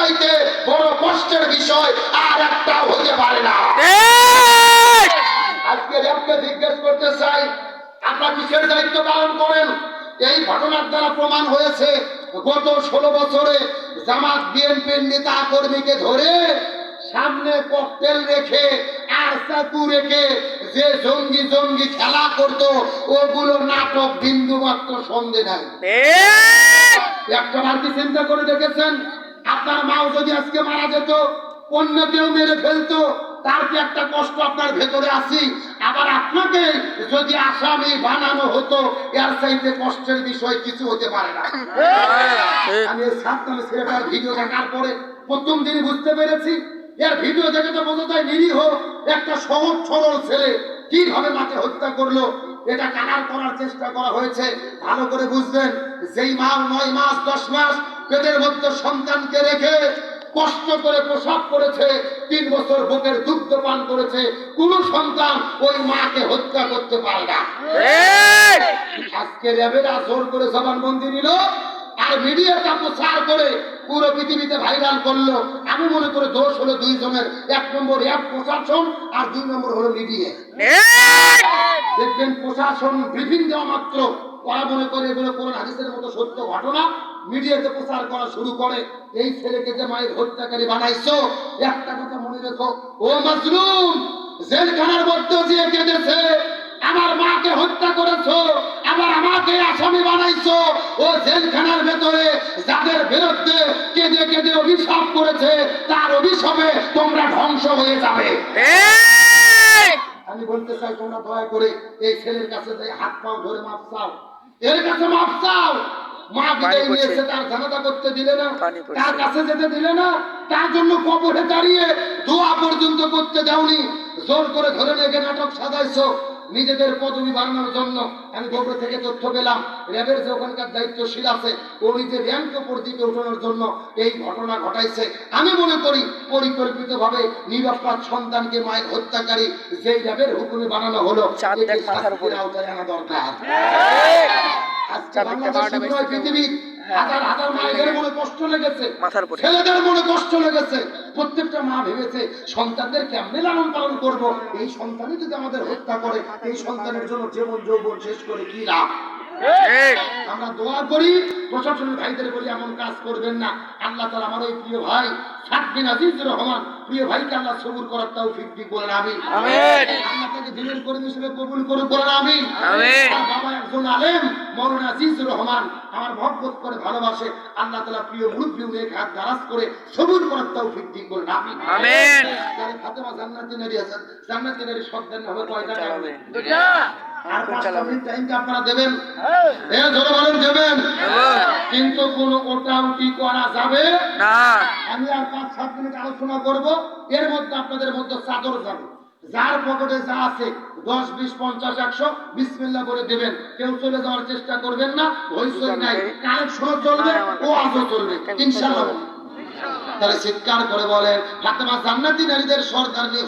চাইতে বড় কষ্টের বিষয় আর একটা হতে পারে না। আজকে আপনি জিজ্ঞেস করতে চাই, আপনারা কিসের দায়িত্ব পালন করেন? এই ঘটনার দ্বারা প্রমাণ হয়েছে গত 16 বছরে জামাত বিএনপির নেতা কর্মীকে ধরে সামনে ককটেল রেখে আর চাকু রেখে যে জঙ্গি জঙ্গি খেলা করতো ওগুলো নাটক বিন্দু মাত্র সন্দেহ নাই। একটাবার কি চিন্তা করে দেখেছেন, আপনার মাও যদি আজকে মারা যেত, অন্য কেউ মেরে ফেলতো, তার কি একটা কষ্ট আপনার ভেতরে আছে? আবার আপনাকে যদি আসামি বানানো হতো, এর চাইতে কষ্টের বিষয় কিছু হতে পারে না। আমি সাতটা ছেলেটার ভিডিও দেখার পরে প্রথম দিনই বুঝতে পেরেছি, এর ভিডিও দেখে তো বোঝা যায় নিরীহ একটা সহজ সরল ছেলে কিভাবে মাকে হত্যা করলো। এটা কানার করার চেষ্টা করা হয়েছে। ভালো করে বুঝবেন, যেই মা 9 মাস 10 মাস পেটের মধ্যে সন্তানকে রেখে কষ্ট করে প্রসব করেছে, 3 বছর বুকের দুগ্ধ পান করেছে, কোন সন্তান ওই মাকে হত্যা করতে পারে না। আজকে র্যাবেরা জোর করে জবানবন্দি নিল আর মিডিয়াটা প্রচার করে পুরো পৃথিবীতে ভাইরাল করলো। আমি মনে করি দোষ হলো 2 জনের, 1 নম্বর র্যাব প্রশাসন আর 2 নম্বর হলো মিডিয়া। দেখবেন প্রশাসন ব্রিফিং দেওয়া মাত্র ওরা মনে করে এগুলো কোরআন হাদিসের মতো সত্য ঘটনা, মিডিয়াতে প্রচার করা শুরু করে। এই ছেলেকে যে মায়ের হত্যাকারী বানাইছো, একটা কথা মনে রেখো, ও মাজলুম, জেলখানার মধ্যে যে কেঁদেছে আমার মাকে হত্যা করেছো, আবার আমাকে আসামি বানাইছো, ও জেলখানার ভেতরে যাদের বিরুদ্ধে কেঁদে কেঁদে অভিশাপ করেছে, তার অভিশাপে তোমরা ধ্বংস হয়ে যাবে। আমি বলতে চাই, তোমরা দয়া করে এই ছেলের কাছে হাত পাও ধরে মাপ চাও, এর কাছে মাপ চাও। মা বিদায় নিয়েছে, তার জানাজা করতে দিলে না, তার কাছে যেতে দিলে না, তার জন্য কবরে দাঁড়িয়ে দোয়া পর্যন্ত করতে দাওনি, জোর করে ধরে রেখে নাটক সাজাইছো নিজেদের পদবি বাড়ানোর জন্য। আমি খবর থেকে তথ্য পেলাম, র্যাবের যে ওখানকার দায়িত্বশীল আছে ও নিজে র্যাঙ্ক উপর দিকে উঠানোর জন্য এই ঘটনা ঘটাইছে। আমি মনে করি পরিকল্পিতভাবে নিরপরাধ সন্তানকে মায়ের হত্যাকারী যেই র্যাবের হুকুমে বানানো হলো, আওতায় আনা দরকার। পৃথিবীর হাজার হাজার মায়েদের মনে কষ্ট লেগেছে, ছেলেদের মনে কষ্ট লেগেছে। প্রত্যেকটা মা ভেবেছে সন্তানদের কেমনে লালন পালন করবো, এই সন্তানই যদি আমাদের হত্যা করে, এই সন্তানের জন্য জীবন যৌবন শেষ করে কি লাভ। আমরা দোয়া করি, প্রশাসনের ভাইদের বলি এমন কাজ করবেন না। আল্লাহ তাআলা আমার ওই প্রিয় ভাই সাদ বিন আজিজুর রহমান, প্রিয় ভাইকে আল্লাহ সবুর করার তৌফিক দিক, বলেন আমিন। আল্লাহ তাকে দিনের কর্মী হিসেবে কবুল করুন, বলেন আমিন। বাবা একজন আলেম মওলানা আজিজুর রহমান, আমার মহব্বত করে ভালোবাসে, আল্লাহ তাআলা প্রিয় মুরব্বি নেক হাত দারাজ করে সবুর করার তৌফিক দিক, বলেন আমিন। তাহলে ফাতেমা জান্নাতি নারী আছে, জান্নাতি নারী শব্দের হবে কয়টা? 2টা। আর 5 মিনিট টাইম আপনারা দেবেন, জোরে বলেন দেবেন, কিন্তু কোনো ওটাউটি করা যাবে না। আমি আর 5-7 মিনিট আলোচনা করব, এর মধ্যে আপনাদের মধ্যে চাদর যাবে, যার পকেটে যা আছে 10, 20, 50, 100 বিসমিল্লাহ করে দেবেন। কেউ চলে যাওয়ার চেষ্টা করবেন না, হইচই নাই, কালেকশন চলবে, ও আজও চলবে ইনশাআল্লাহ। তাহলে চিৎকার করে বলেন ফাতেমা জান্নাতি নারীদের সর্দার।